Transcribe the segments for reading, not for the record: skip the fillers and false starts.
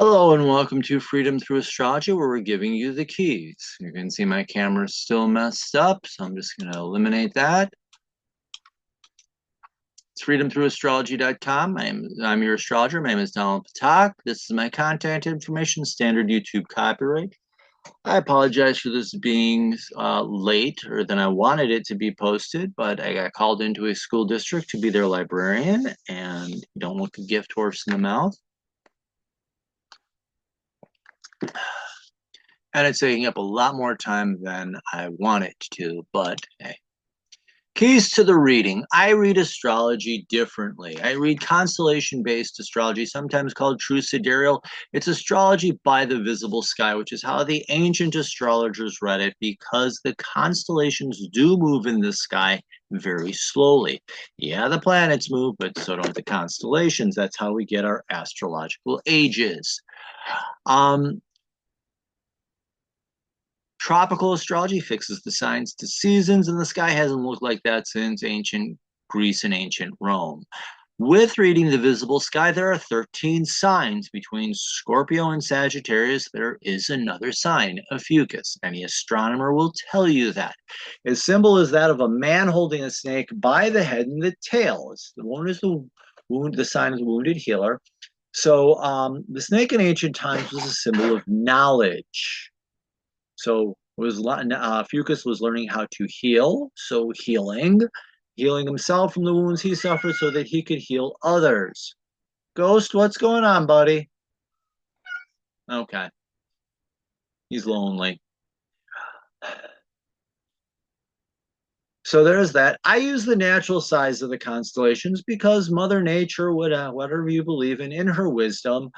Hello and welcome to Freedom Through Astrology, where we're giving you the keys. You can see my camera's still messed up, so I'm just going to eliminate that. It's freedomthroughastrology.com. I'm your astrologer. My name is Donald Patak. This is my contact information, standard YouTube copyright. I apologize for this being later than I wanted it to be posted, but I got called into a school district to be their librarian, and you don't look a gift horse in the mouth. And it's taking up a lot more time than I want it to, but hey. Keys to the reading. I read astrology differently. I read constellation-based astrology, sometimes called true sidereal. It's astrology by the visible sky, which is how the ancient astrologers read it, because the constellations do move in the sky very slowly. Yeah, the planets move, but so don't the constellations. That's how we get our astrological ages. Tropical astrology fixes the signs to seasons, and the sky hasn't looked like that since ancient Greece and ancient Rome. With reading the visible sky, there are 13 signs. Between Scorpio and Sagittarius, there is another sign, a fucus. Any astronomer will tell you that. Its symbol is that of a man holding a snake by the head and the tail. The one is the wound, the sign of the wounded healer. So the snake in ancient times was a symbol of knowledge. So Fucus was learning how to heal, so healing himself from the wounds he suffered so that he could heal others. Ghost, what's going on, buddy? Okay. He's lonely. So there's that. I use the natural size of the constellations because Mother Nature, whatever you believe in her wisdom,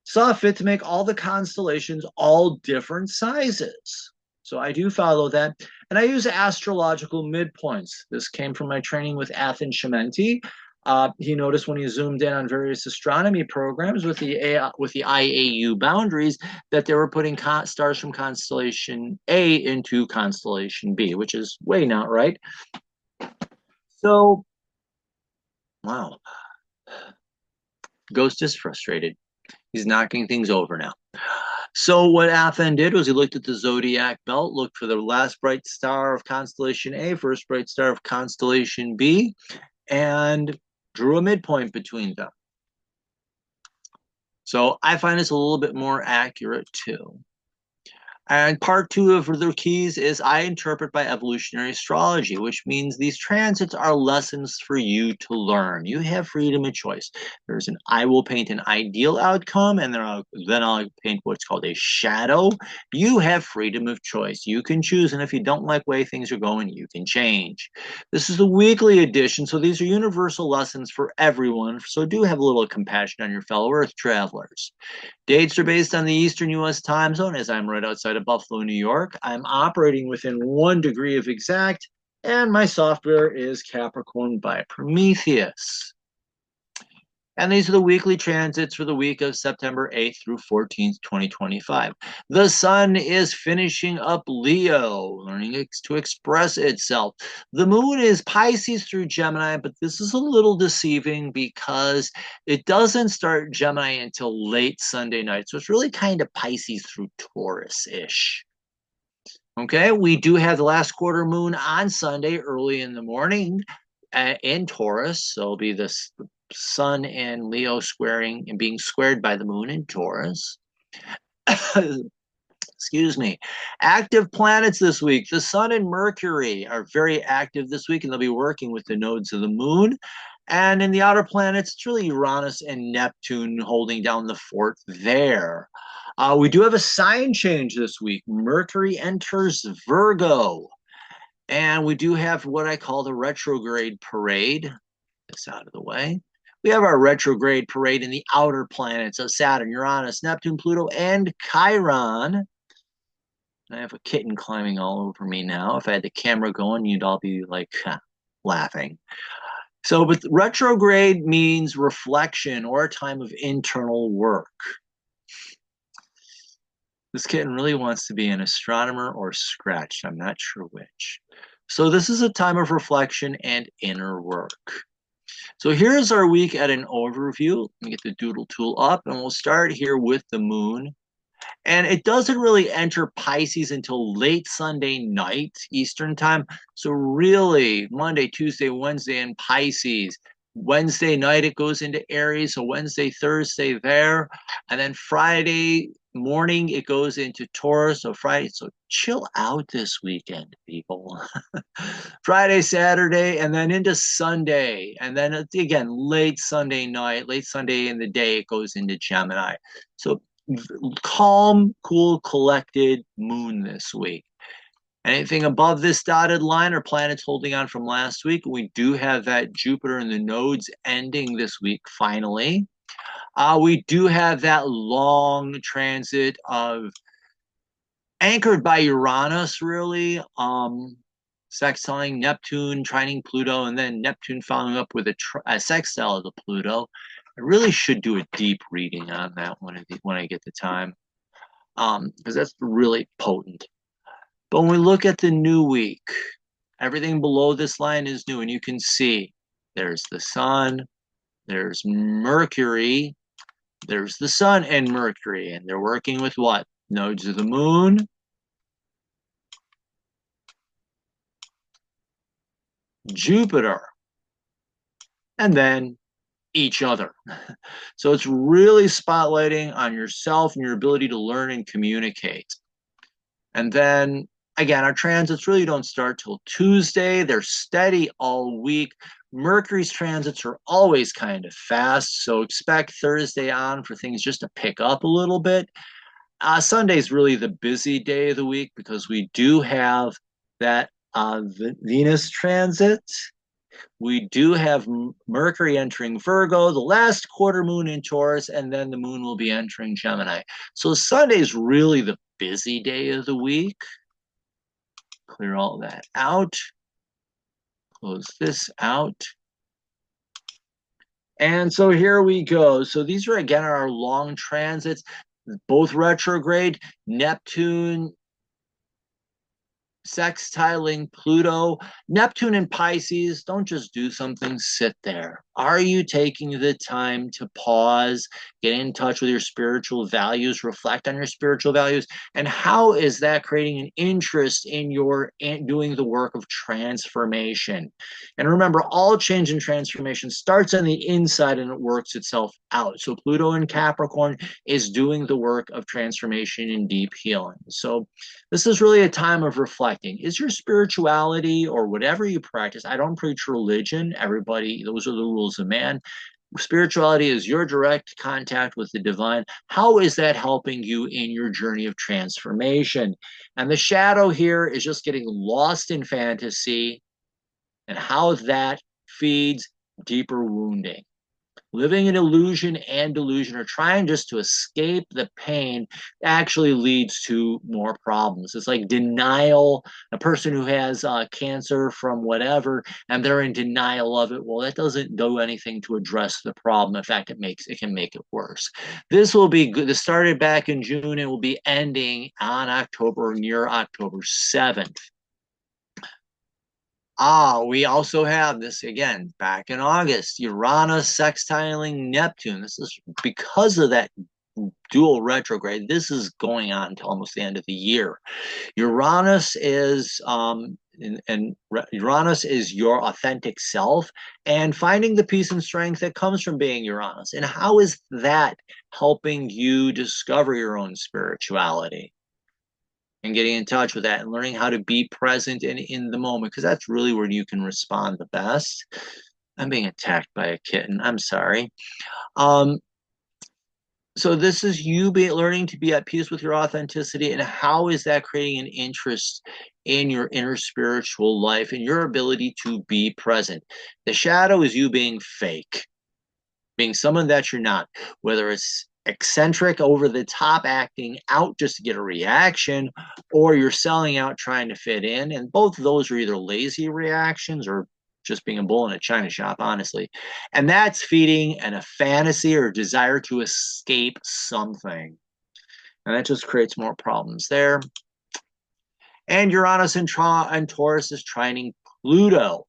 saw fit to make all the constellations all different sizes. So I do follow that. And I use astrological midpoints. This came from my training with Athen Shementi. He noticed when he zoomed in on various astronomy programs with the IAU boundaries that they were putting stars from constellation A into constellation B, which is way not right. So, wow. Ghost is frustrated. He's knocking things over now. So what Athen did was he looked at the zodiac belt, looked for the last bright star of constellation A, first bright star of constellation B, and drew a midpoint between them. So I find this a little bit more accurate too. And part two of the keys is I interpret by evolutionary astrology, which means these transits are lessons for you to learn. You have freedom of choice. I will paint an ideal outcome, and then I'll paint what's called a shadow. You have freedom of choice. You can choose, and if you don't like the way things are going, you can change. This is the weekly edition, so these are universal lessons for everyone. So do have a little compassion on your fellow Earth travelers. Dates are based on the Eastern U.S. time zone, as I'm right outside of Buffalo, New York. I'm operating within 1 degree of exact, and my software is Capricorn by Prometheus. And these are the weekly transits for the week of September 8th through 14th, 2025. The sun is finishing up Leo, learning to express itself. The moon is Pisces through Gemini, but this is a little deceiving because it doesn't start Gemini until late Sunday night. So it's really kind of Pisces through Taurus-ish. Okay, we do have the last quarter moon on Sunday early in the morning in Taurus. So it'll be this Sun and Leo squaring and being squared by the moon in Taurus. Excuse me. Active planets this week. The Sun and Mercury are very active this week, and they'll be working with the nodes of the moon. And in the outer planets, it's really Uranus and Neptune holding down the fort there. We do have a sign change this week. Mercury enters Virgo. And we do have what I call the retrograde parade. Get this out of the way. We have our retrograde parade in the outer planets of Saturn, Uranus, Neptune, Pluto, and Chiron. I have a kitten climbing all over me now. If I had the camera going, you'd all be like laughing. So, but retrograde means reflection or a time of internal work. This kitten really wants to be an astronomer or scratched. I'm not sure which. So this is a time of reflection and inner work. So here's our week at an overview. Let me get the doodle tool up, and we'll start here with the moon. And it doesn't really enter Pisces until late Sunday night, Eastern time. So really, Monday, Tuesday, Wednesday in Pisces. Wednesday night, it goes into Aries. So Wednesday, Thursday there. And then Friday morning, it goes into Taurus. So Friday, so chill out this weekend, people. Friday, Saturday, and then into Sunday. And then again, late Sunday night, late Sunday in the day, it goes into Gemini. So calm, cool, collected moon this week. Anything above this dotted line are planets holding on from last week. We do have that Jupiter and the nodes ending this week, finally. We do have that long transit of anchored by Uranus, really. Sextiling Neptune, trining Pluto, and then Neptune following up with a sextile to Pluto. I really should do a deep reading on that when I get the time, because that's really potent. But when we look at the new week, everything below this line is new, and you can see there's the sun, there's Mercury, there's the sun and Mercury, and they're working with what? Nodes of the moon, Jupiter, and then each other. So it's really spotlighting on yourself and your ability to learn and communicate. And then again, our transits really don't start till Tuesday. They're steady all week. Mercury's transits are always kind of fast, so expect Thursday on for things just to pick up a little bit. Sunday's really the busy day of the week because we do have that Venus transit. We do have Mercury entering Virgo, the last quarter moon in Taurus, and then the moon will be entering Gemini. So Sunday is really the busy day of the week. Clear all that out. Close this out. And so here we go. So these are, again, our long transits, both retrograde. Neptune sextiling Pluto. Neptune and Pisces, don't just do something, sit there. Are you taking the time to pause, get in touch with your spiritual values, reflect on your spiritual values? And how is that creating an interest in doing the work of transformation? And remember, all change and transformation starts on the inside and it works itself out. So Pluto in Capricorn is doing the work of transformation and deep healing. So this is really a time of reflecting. Is your spirituality or whatever you practice, I don't preach religion, everybody, those are the rules of man. Spirituality is your direct contact with the divine. How is that helping you in your journey of transformation? And the shadow here is just getting lost in fantasy and how that feeds deeper wounding. Living in illusion and delusion or trying just to escape the pain actually leads to more problems. It's like denial. A person who has cancer from whatever and they're in denial of it, well, that doesn't do anything to address the problem. In fact, it can make it worse. This will be good. This started back in June and will be ending on October, near October 7th. We also have this again back in August, Uranus sextiling Neptune. This is because of that dual retrograde. This is going on until almost the end of the year. Uranus is Uranus is your authentic self and finding the peace and strength that comes from being Uranus. And how is that helping you discover your own spirituality? And getting in touch with that and learning how to be present and in the moment, because that's really where you can respond the best. I'm being attacked by a kitten. I'm sorry. So this is you learning to be at peace with your authenticity, and how is that creating an interest in your inner spiritual life and your ability to be present? The shadow is you being fake, being someone that you're not, whether it's eccentric, over the top, acting out just to get a reaction, or you're selling out trying to fit in. And both of those are either lazy reactions or just being a bull in a china shop, honestly. And that's feeding a fantasy or desire to escape something. And that just creates more problems there. And Uranus and Taurus is trining Pluto.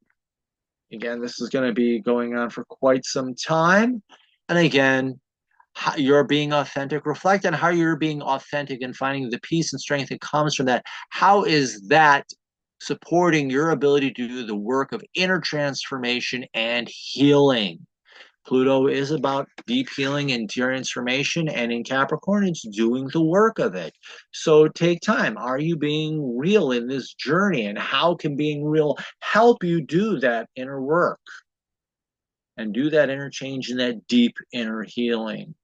Again, this is going to be going on for quite some time. And again, how you're being authentic. Reflect on how you're being authentic and finding the peace and strength that comes from that. How is that supporting your ability to do the work of inner transformation and healing? Pluto is about deep healing and transformation, and in Capricorn, it's doing the work of it. So take time. Are you being real in this journey? And how can being real help you do that inner work and do that interchange and that deep inner healing?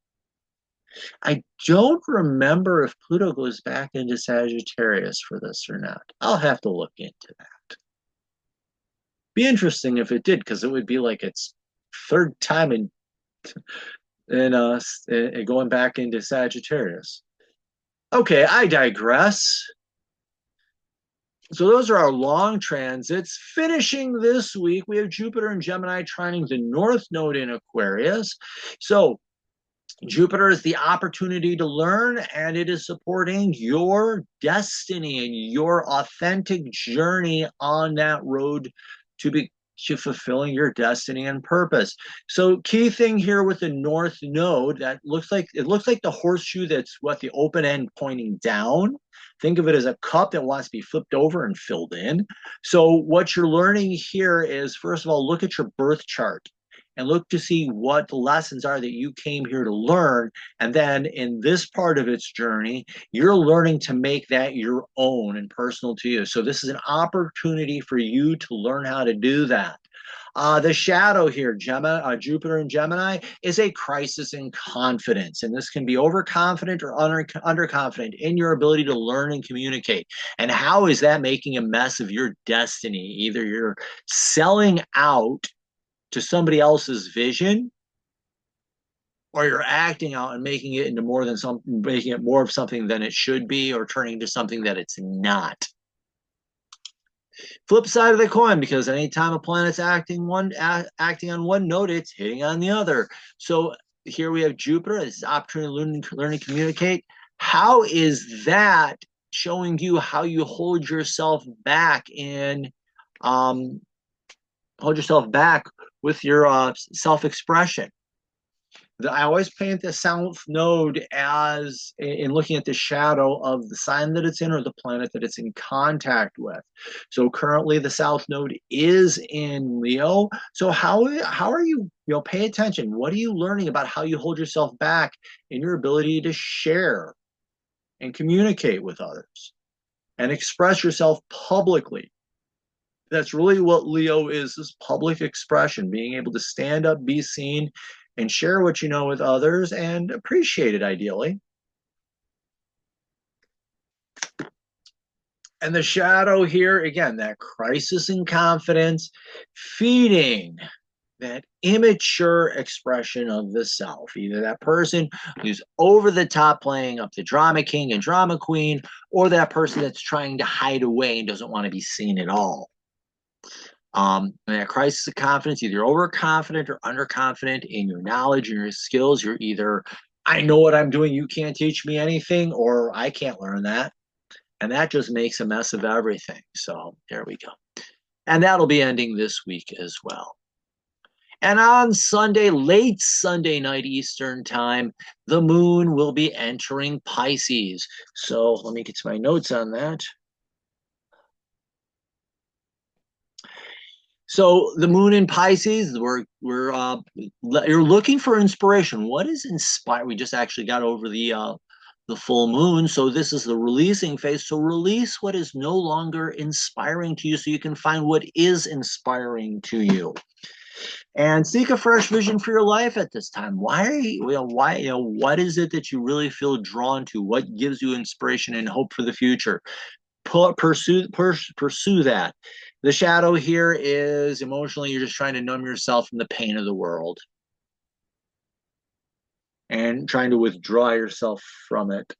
I don't remember if Pluto goes back into Sagittarius for this or not. I'll have to look into that. Be interesting if it did, because it would be like its third time in going back into Sagittarius. Okay, I digress. So those are our long transits. Finishing this week, we have Jupiter and Gemini trining the North Node in Aquarius. So Jupiter is the opportunity to learn, and it is supporting your destiny and your authentic journey on that road to fulfilling your destiny and purpose. So key thing here with the North Node, that looks like the horseshoe that's what the open end pointing down. Think of it as a cup that wants to be flipped over and filled in. So what you're learning here is, first of all, look at your birth chart and look to see what the lessons are that you came here to learn. And then in this part of its journey, you're learning to make that your own and personal to you. So this is an opportunity for you to learn how to do that. The shadow here, Jupiter and Gemini, is a crisis in confidence. And this can be overconfident or underconfident in your ability to learn and communicate. And how is that making a mess of your destiny? Either you're selling out to somebody else's vision, or you're acting out and making it into making it more of something than it should be, or turning into something that it's not. Flip side of the coin, because anytime a planet's acting on one node, it's hitting on the other. So here we have Jupiter. This is opportunity to learn and communicate. How is that showing you how you hold yourself back with your self-expression? I always paint the South Node as, in looking at the shadow of the sign that it's in or the planet that it's in contact with. So currently the South Node is in Leo. So how are you, pay attention. What are you learning about how you hold yourself back in your ability to share and communicate with others and express yourself publicly? That's really what Leo is public expression, being able to stand up, be seen, and share what you know with others and appreciate it, ideally. And the shadow here, again, that crisis in confidence, feeding that immature expression of the self. Either that person who's over the top playing up the drama king and drama queen, or that person that's trying to hide away and doesn't want to be seen at all. That crisis of confidence, either overconfident or underconfident in your knowledge and your skills. You're either, I know what I'm doing, you can't teach me anything, or I can't learn that. And that just makes a mess of everything. So there we go. And that'll be ending this week as well. And on Sunday, late Sunday night Eastern time, the moon will be entering Pisces. So let me get to my notes on that. So the moon in Pisces, you're looking for inspiration. What is inspired? We just actually got over the full moon, so this is the releasing phase. So release what is no longer inspiring to you, so you can find what is inspiring to you, and seek a fresh vision for your life at this time. What is it that you really feel drawn to? What gives you inspiration and hope for the future? Pursue that. The shadow here is emotionally, you're just trying to numb yourself from the pain of the world and trying to withdraw yourself from it.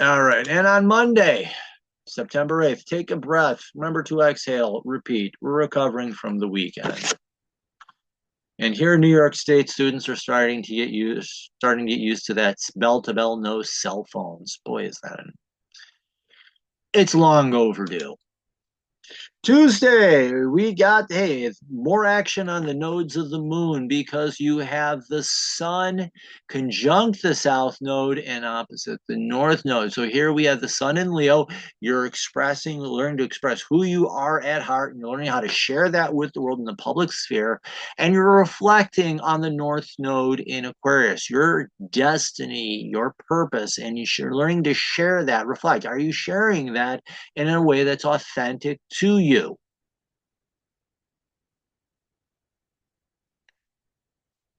All right. And on Monday, September 8th, take a breath. Remember to exhale. Repeat. We're recovering from the weekend. And here in New York State, students are starting to get used to that bell-to-bell no cell phones. Boy, is that it's long overdue. Tuesday, we got, hey, it's more action on the nodes of the moon because you have the sun conjunct the south node and opposite the north node. So here we have the sun in Leo. You're expressing, learning to express who you are at heart, and you're learning how to share that with the world in the public sphere. And you're reflecting on the north node in Aquarius, your destiny, your purpose, and you're learning to share that, reflect. Are you sharing that in a way that's authentic to you?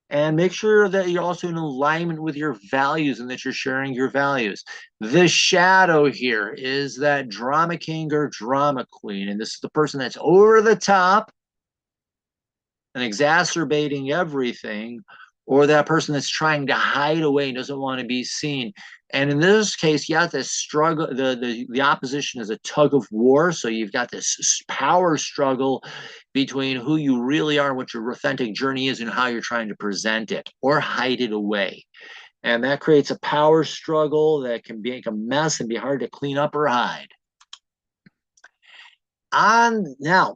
And make sure that you're also in alignment with your values and that you're sharing your values. The shadow here is that drama king or drama queen. And this is the person that's over the top and exacerbating everything, or that person that's trying to hide away and doesn't want to be seen. And in this case, you have this struggle. The opposition is a tug of war. So you've got this power struggle between who you really are, what your authentic journey is, and how you're trying to present it or hide it away. And that creates a power struggle that can make a mess and be hard to clean up or hide. On now,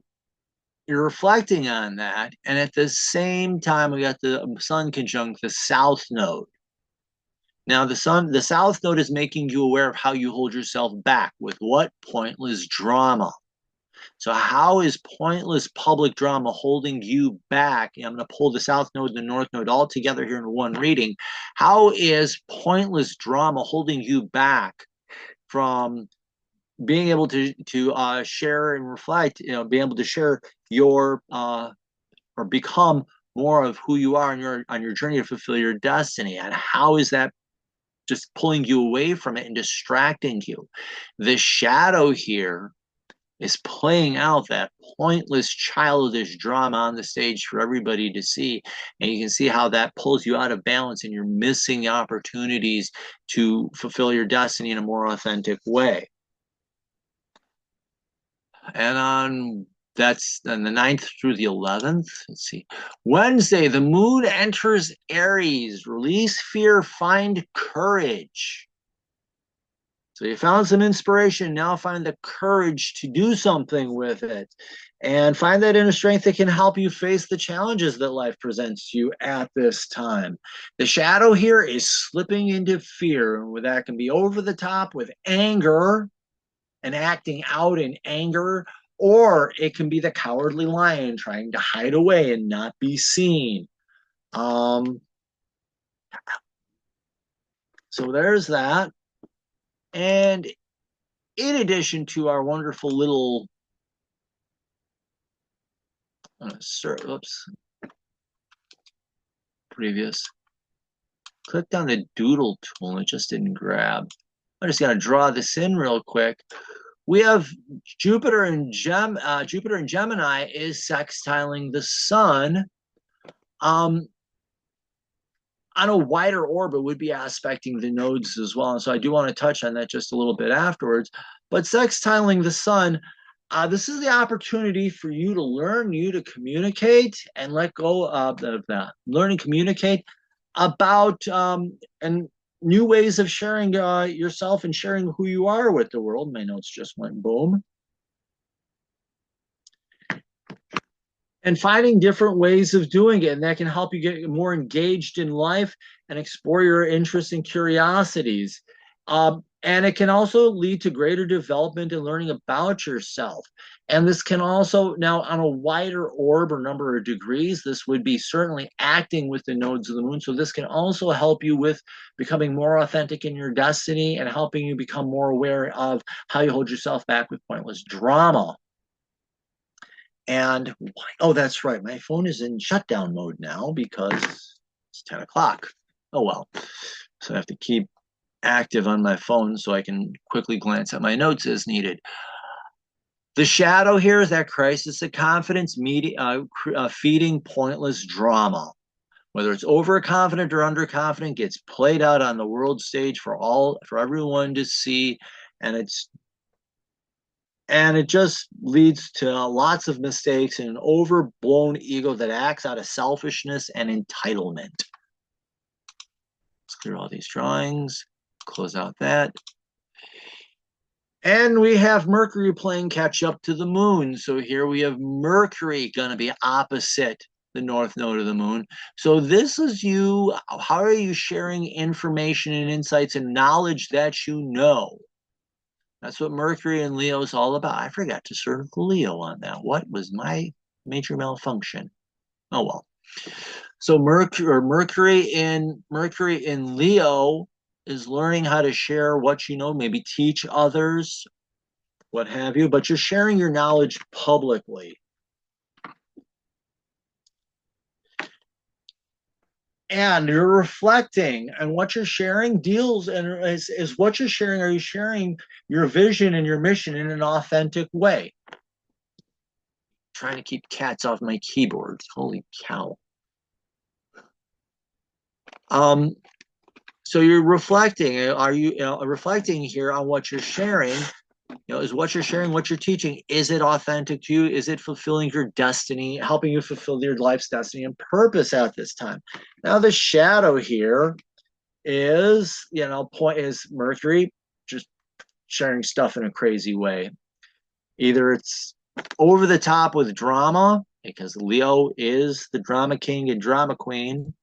you're reflecting on that, and at the same time, we got the sun conjunct the south node. Now, the south node is making you aware of how you hold yourself back with what pointless drama. So, how is pointless public drama holding you back? I'm going to pull the south node and the north node all together here in one reading. How is pointless drama holding you back from being able to share and reflect? Being able to share your or become more of who you are on your journey to fulfill your destiny. And how is that just pulling you away from it and distracting you? The shadow here is playing out that pointless childish drama on the stage for everybody to see, and you can see how that pulls you out of balance and you're missing opportunities to fulfill your destiny in a more authentic way. And on that's on the 9th through the 11th. Let's see. Wednesday, the moon enters Aries. Release fear, find courage. So you found some inspiration. Now find the courage to do something with it. And find that inner strength that can help you face the challenges that life presents to you at this time. The shadow here is slipping into fear. And that can be over the top with anger and acting out in anger, or it can be the cowardly lion trying to hide away and not be seen. So there's that. And in addition to our wonderful little, oops, previous, clicked on the doodle tool and it just didn't grab. I just got to draw this in real quick. We have Jupiter in Gemini is sextiling the sun. On a wider orbit would be aspecting the nodes as well. And so I do want to touch on that just a little bit afterwards. But sextiling the sun, this is the opportunity for you to learn, you to communicate and let go of that. Learn and communicate about and new ways of sharing yourself and sharing who you are with the world. My notes just went boom. And finding different ways of doing it. And that can help you get more engaged in life and explore your interests and curiosities. And it can also lead to greater development and learning about yourself. And this can also, now on a wider orb or number of degrees, this would be certainly acting with the nodes of the moon. So this can also help you with becoming more authentic in your destiny and helping you become more aware of how you hold yourself back with pointless drama. And oh, that's right. My phone is in shutdown mode now because it's 10 o'clock. Oh, well. So I have to keep active on my phone so I can quickly glance at my notes as needed. The shadow here is that crisis of confidence feeding pointless drama. Whether it's overconfident or underconfident, gets played out on the world stage for everyone to see, and it just leads to lots of mistakes and an overblown ego that acts out of selfishness and entitlement. Let's clear all these drawings, close out that. And we have Mercury playing catch up to the moon. So here we have Mercury going to be opposite the north node of the moon. So this is you. How are you sharing information and insights and knowledge that you know? That's what Mercury and Leo is all about. I forgot to circle Leo on that. What was my major malfunction? Oh well. So Mercury in Leo is learning how to share what you know, maybe teach others, what have you, but you're sharing your knowledge publicly. And you're reflecting, and what you're sharing deals and is what you're sharing. Are you sharing your vision and your mission in an authentic way? Trying to keep cats off my keyboard. Holy cow. Um, so you're reflecting. Are you, reflecting here on what you're sharing? Is what you're sharing, what you're teaching, is it authentic to you? Is it fulfilling your destiny, helping you fulfill your life's destiny and purpose at this time? Now, the shadow here is, is Mercury just sharing stuff in a crazy way. Either it's over the top with drama, because Leo is the drama king and drama queen.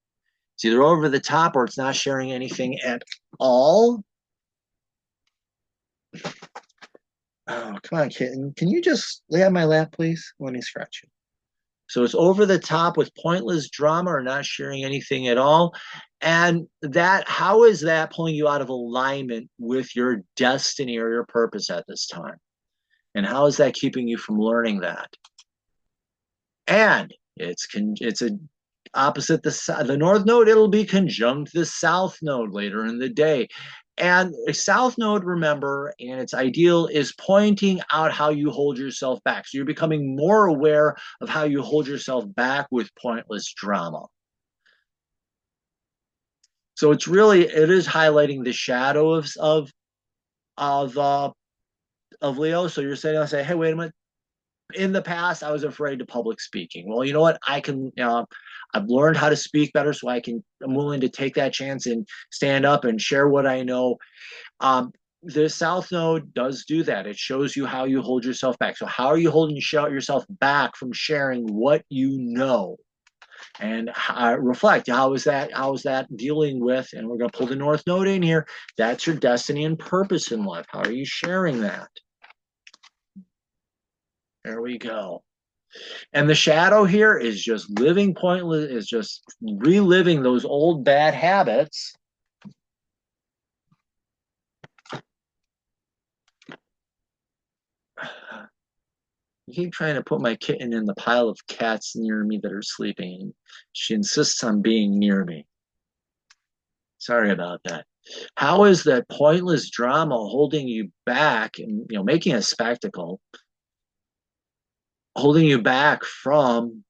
It's either over the top or it's not sharing anything at all. Oh, come on, kitten. Can you just lay on my lap, please? Let me scratch you. So it's over the top with pointless drama or not sharing anything at all. And how is that pulling you out of alignment with your destiny or your purpose at this time? And how is that keeping you from learning that? And it's a opposite the north node. It'll be conjunct the south node later in the day. And a south node, remember, and its ideal is pointing out how you hold yourself back. So you're becoming more aware of how you hold yourself back with pointless drama. So it is highlighting the shadow of Leo. So you're saying, hey, wait a minute. In the past, I was afraid of public speaking. Well, you know what? I've learned how to speak better, so I'm willing to take that chance and stand up and share what I know. The South Node does do that. It shows you how you hold yourself back. So how are you holding yourself back from sharing what you know? And reflect, how is that dealing with, and we're going to pull the North Node in here. That's your destiny and purpose in life. How are you sharing that? There we go. And the shadow here is just living pointless, is just reliving those old bad habits. I keep trying to put my kitten in the pile of cats near me that are sleeping. She insists on being near me. Sorry about that. How is that pointless drama holding you back and making a spectacle, holding you back from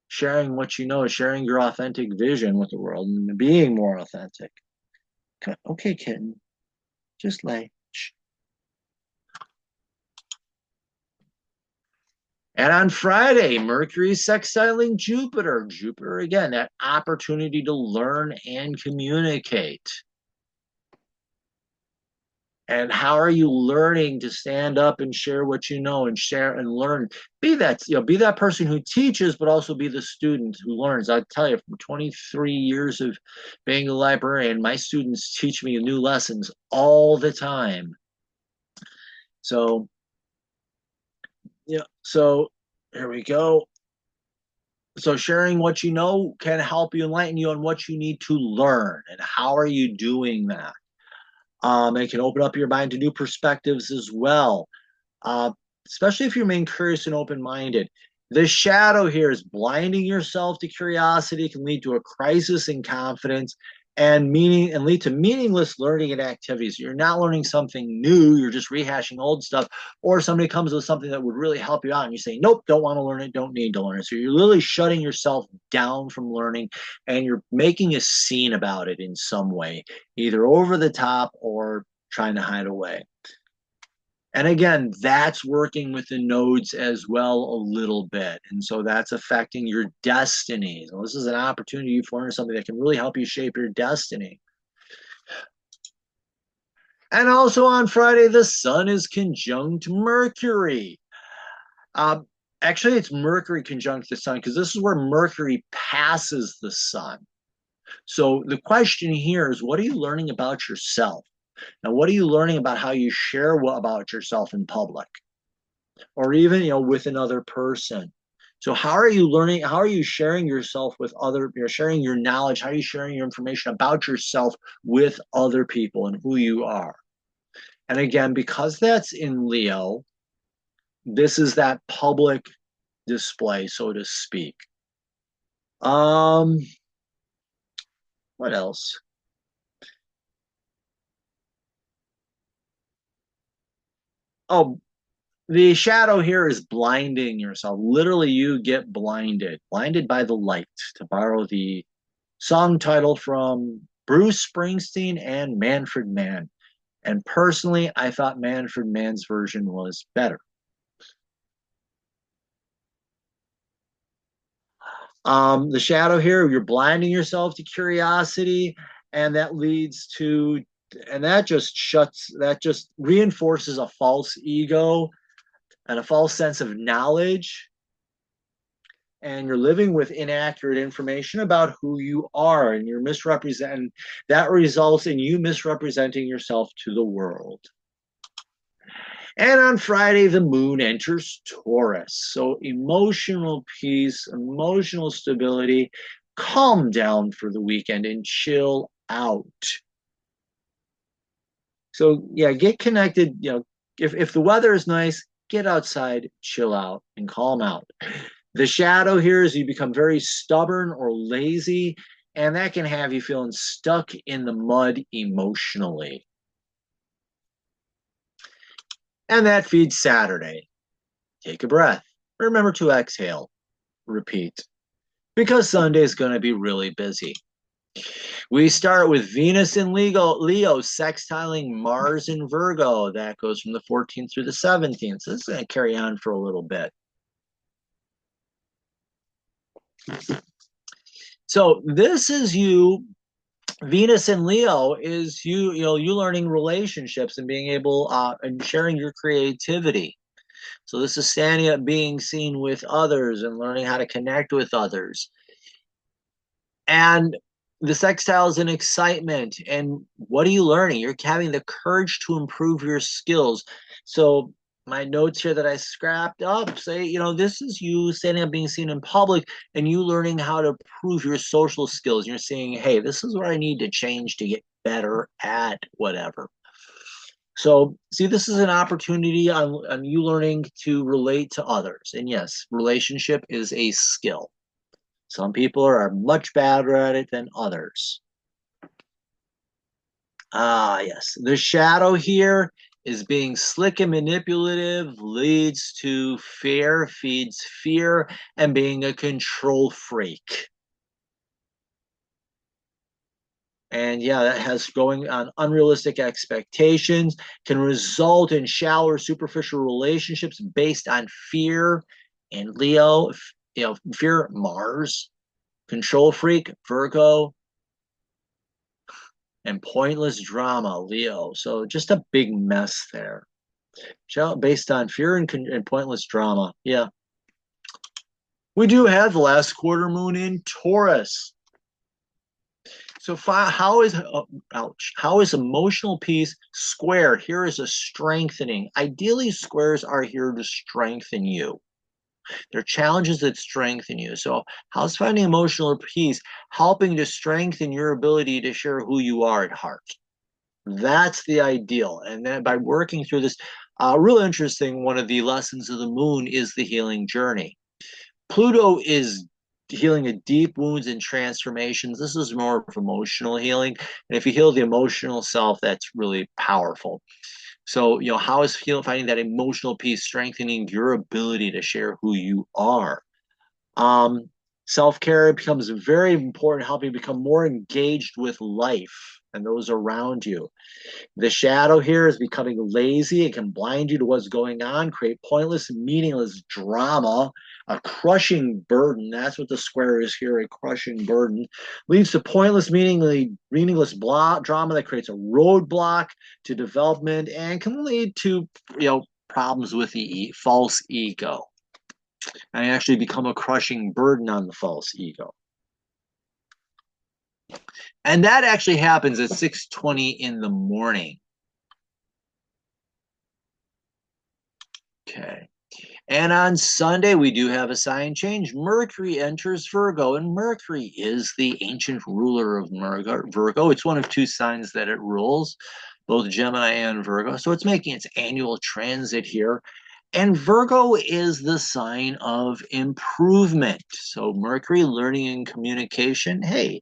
sharing what you know, sharing your authentic vision with the world and being more authentic? Okay, kitten, just lay. Shh. And on Friday, Mercury sextiling Jupiter. Jupiter, again, that opportunity to learn and communicate. And how are you learning to stand up and share what you know and share and learn? Be that person who teaches, but also be the student who learns. I tell you, from 23 years of being a librarian, my students teach me new lessons all the time. So, so here we go. So sharing what you know can help you, enlighten you on what you need to learn. And how are you doing that? It can open up your mind to new perspectives as well, especially if you remain curious and open-minded. The shadow here is blinding yourself to curiosity, can lead to a crisis in confidence and lead to meaningless learning and activities. You're not learning something new, you're just rehashing old stuff, or somebody comes with something that would really help you out and you say, nope, don't want to learn it, don't need to learn it. So you're literally shutting yourself down from learning, and you're making a scene about it in some way, either over the top or trying to hide away. And again, that's working with the nodes as well a little bit. And so that's affecting your destiny. So this is an opportunity for learning something that can really help you shape your destiny. And also on Friday, the sun is conjunct Mercury. Uh, Actually, it's Mercury conjunct the sun because this is where Mercury passes the sun. So the question here is, what are you learning about yourself? Now, what are you learning about how you share about yourself in public, or even with another person? So how are you learning? How are you sharing yourself with other? You're sharing your knowledge. How are you sharing your information about yourself with other people and who you are? And again, because that's in Leo, this is that public display, so to speak. Um, what else? Oh, the shadow here is blinding yourself. Literally, you get blinded by the light, to borrow the song title from Bruce Springsteen and Manfred Mann. And personally, I thought Manfred Mann's version was better. The shadow here, you're blinding yourself to curiosity, and that leads to, and that just reinforces a false ego and a false sense of knowledge, and you're living with inaccurate information about who you are, and you're misrepresenting. That results in you misrepresenting yourself to the world. And on Friday, the moon enters Taurus. So emotional peace, emotional stability, calm down for the weekend and chill out. So yeah, get connected. If the weather is nice, get outside, chill out, and calm out. The shadow here is you become very stubborn or lazy, and that can have you feeling stuck in the mud emotionally. And that feeds Saturday. Take a breath. Remember to exhale. Repeat. Because Sunday is going to be really busy. We start with Venus in Leo sextiling Mars in Virgo. That goes from the 14th through the 17th. So this is going to carry on for a little bit. So this is you. Venus in Leo is you learning relationships and being able and sharing your creativity. So this is standing up, being seen with others, and learning how to connect with others. And the sextile is an excitement. And what are you learning? You're having the courage to improve your skills. So my notes here that I scrapped up say, this is you standing up, being seen in public, and you learning how to prove your social skills. You're saying, hey, this is what I need to change to get better at whatever. So, see, this is an opportunity on you learning to relate to others. And yes, relationship is a skill. Some people are much better at it than others. Ah, yes. The shadow here is being slick and manipulative, leads to fear, feeds fear, and being a control freak. And yeah, that has going on unrealistic expectations, can result in shallow, superficial relationships based on fear. And Leo, fear, Mars, control freak, Virgo, and pointless drama, Leo. So just a big mess there. Based on fear and pointless drama. Yeah. We do have the last quarter moon in Taurus. So how is emotional peace square? Here is a strengthening. Ideally, squares are here to strengthen you. They're challenges that strengthen you. So how's finding emotional peace helping to strengthen your ability to share who you are at heart? That's the ideal. And then by working through this, real interesting, one of the lessons of the moon is the healing journey. Pluto is healing of deep wounds and transformations. This is more of emotional healing. And if you heal the emotional self, that's really powerful. So, how is finding that emotional peace strengthening your ability to share who you are? Um, Self-care becomes very important, helping you become more engaged with life and those around you. The shadow here is becoming lazy. It can blind you to what's going on, create pointless, meaningless drama, A crushing burden. That's what the square is here, a crushing burden. Leads to pointless, meaningless drama that creates a roadblock to development and can lead to, problems with the false ego. And actually become a crushing burden on the false ego. And that actually happens at 6:20 in the morning. Okay. And on Sunday, we do have a sign change. Mercury enters Virgo, and Mercury is the ancient ruler of Virgo. It's one of two signs that it rules, both Gemini and Virgo. So it's making its annual transit here. And Virgo is the sign of improvement. So Mercury, learning and communication. Hey,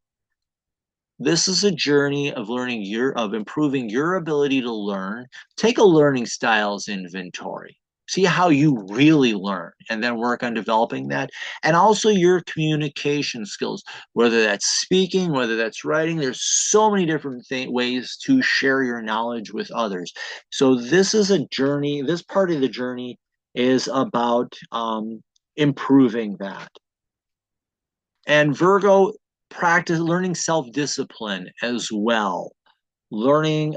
this is a journey of improving your ability to learn. Take a learning styles inventory. See how you really learn and then work on developing that. And also your communication skills, whether that's speaking, whether that's writing. There's so many different ways to share your knowledge with others. So this is a journey. This part of the journey is about improving that. And Virgo, learning self-discipline as well. Learning,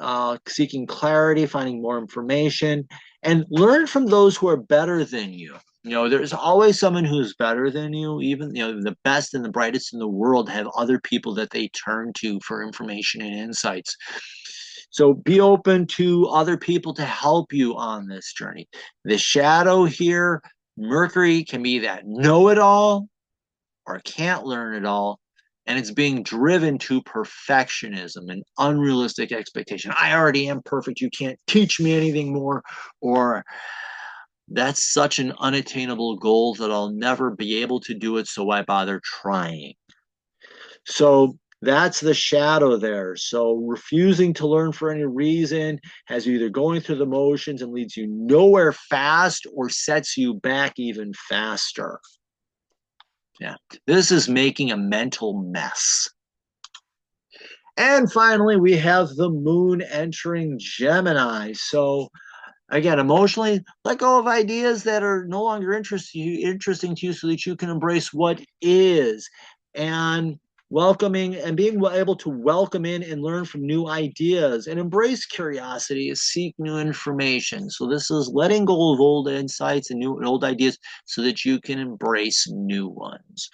seeking clarity, finding more information, and learn from those who are better than you. There's always someone who's better than you. Even, the best and the brightest in the world have other people that they turn to for information and insights. So be open to other people to help you on this journey. The shadow here, Mercury, can be that know-it-all or can't learn it all. And it's being driven to perfectionism and unrealistic expectation. I already am perfect. You can't teach me anything more. Or that's such an unattainable goal that I'll never be able to do it. So why bother trying? So that's the shadow there. So refusing to learn for any reason has you either going through the motions and leads you nowhere fast or sets you back even faster. Yeah, this is making a mental mess. And finally, we have the moon entering Gemini. So again, emotionally, let go of ideas that are no longer interesting to you so that you can embrace what is. And welcoming and being able to welcome in and learn from new ideas and embrace curiosity, seek new information. So this is letting go of old insights and old ideas so that you can embrace new ones.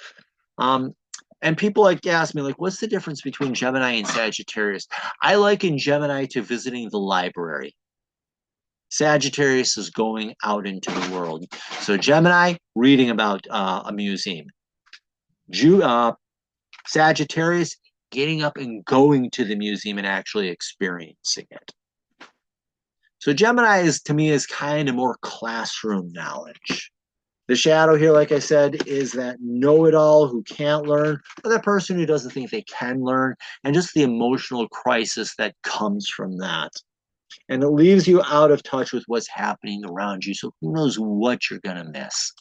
And people ask me, what's the difference between Gemini and Sagittarius? I liken Gemini to visiting the library. Sagittarius is going out into the world. So Gemini, reading about a museum. Sagittarius, getting up and going to the museum and actually experiencing it. So Gemini to me is kind of more classroom knowledge. The shadow here, like I said, is that know-it-all who can't learn, or that person who doesn't think they can learn, and just the emotional crisis that comes from that. And it leaves you out of touch with what's happening around you, so who knows what you're going to miss.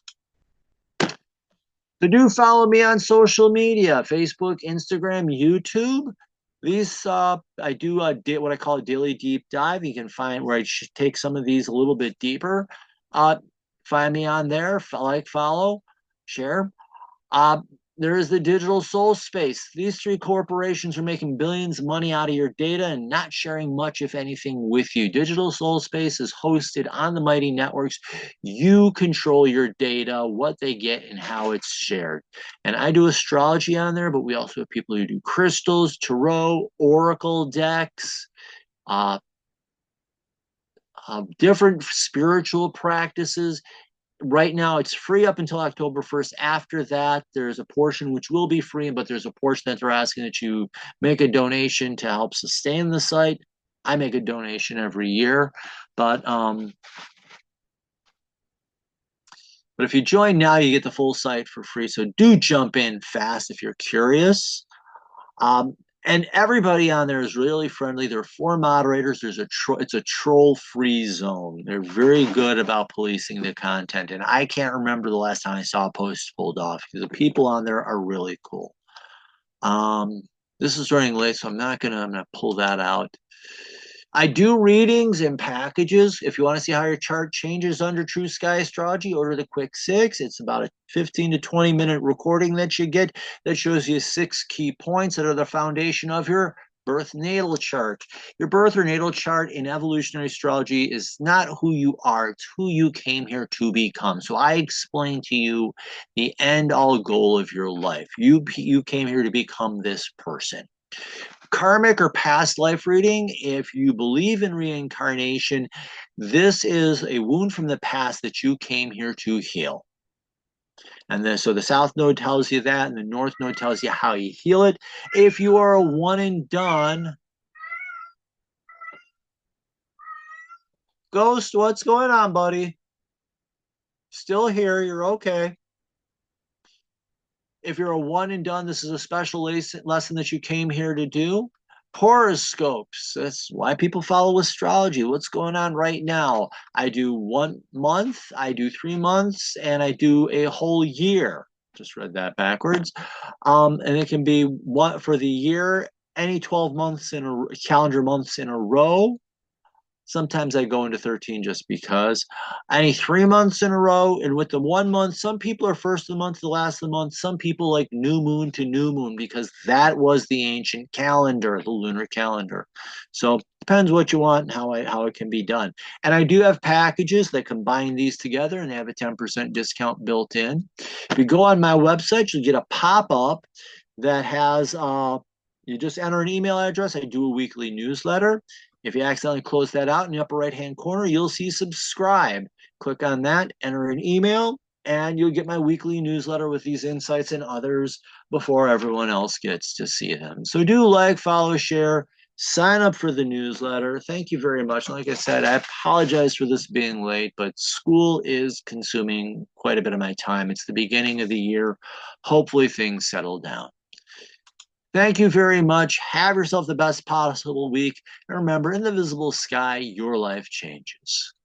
So do follow me on social media, Facebook, Instagram, YouTube. These, I do what I call a daily deep dive. You can find where I take some of these a little bit deeper. Find me on there, follow, share. There is the digital soul space. These three corporations are making billions of money out of your data and not sharing much, if anything, with you. Digital soul space is hosted on the mighty networks. You control your data, what they get, and how it's shared. And I do astrology on there, but we also have people who do crystals, tarot, oracle decks, different spiritual practices. Right now, it's free up until October 1st. After that, there's a portion which will be free, but there's a portion that they're asking that you make a donation to help sustain the site. I make a donation every year, but if you join now, you get the full site for free. So do jump in fast if you're curious. And everybody on there is really friendly. There are 4 moderators. It's a troll-free zone. They're very good about policing the content. And I can't remember the last time I saw a post pulled off because the people on there are really cool. This is running late, so I'm gonna pull that out. I do readings and packages. If you want to see how your chart changes under True Sky Astrology, order the Quick Six. It's about a 15 to 20-minute recording that you get that shows you 6 key points that are the foundation of your birth natal chart. Your birth or natal chart in evolutionary astrology is not who you are, it's who you came here to become. So I explain to you the end all goal of your life. You came here to become this person. Karmic or past life reading, if you believe in reincarnation, this is a wound from the past that you came here to heal. And then, so the South Node tells you that, and the North Node tells you how you heal it. If you are a one and done, Ghost, what's going on, buddy? Still here, you're okay. If you're a one and done, this is a special lesson that you came here to do. Horoscopes. That's why people follow astrology. What's going on right now? I do 1 month, I do 3 months, and I do a whole year. Just read that backwards. And it can be one for the year, any 12 months in a calendar months in a row. Sometimes I go into 13 just because. Any 3 months in a row, and with the 1 month, some people are first of the month to last of the month. Some people like new moon to new moon because that was the ancient calendar, the lunar calendar. So depends what you want and how it can be done. And I do have packages that combine these together, and they have a 10% discount built in. If you go on my website, you'll get a pop-up that has you just enter an email address. I do a weekly newsletter. If you accidentally close that out in the upper right-hand corner, you'll see subscribe. Click on that, enter an email, and you'll get my weekly newsletter with these insights and others before everyone else gets to see them. So do like, follow, share, sign up for the newsletter. Thank you very much. Like I said, I apologize for this being late, but school is consuming quite a bit of my time. It's the beginning of the year. Hopefully things settle down. Thank you very much. Have yourself the best possible week. And remember, in the visible sky, your life changes.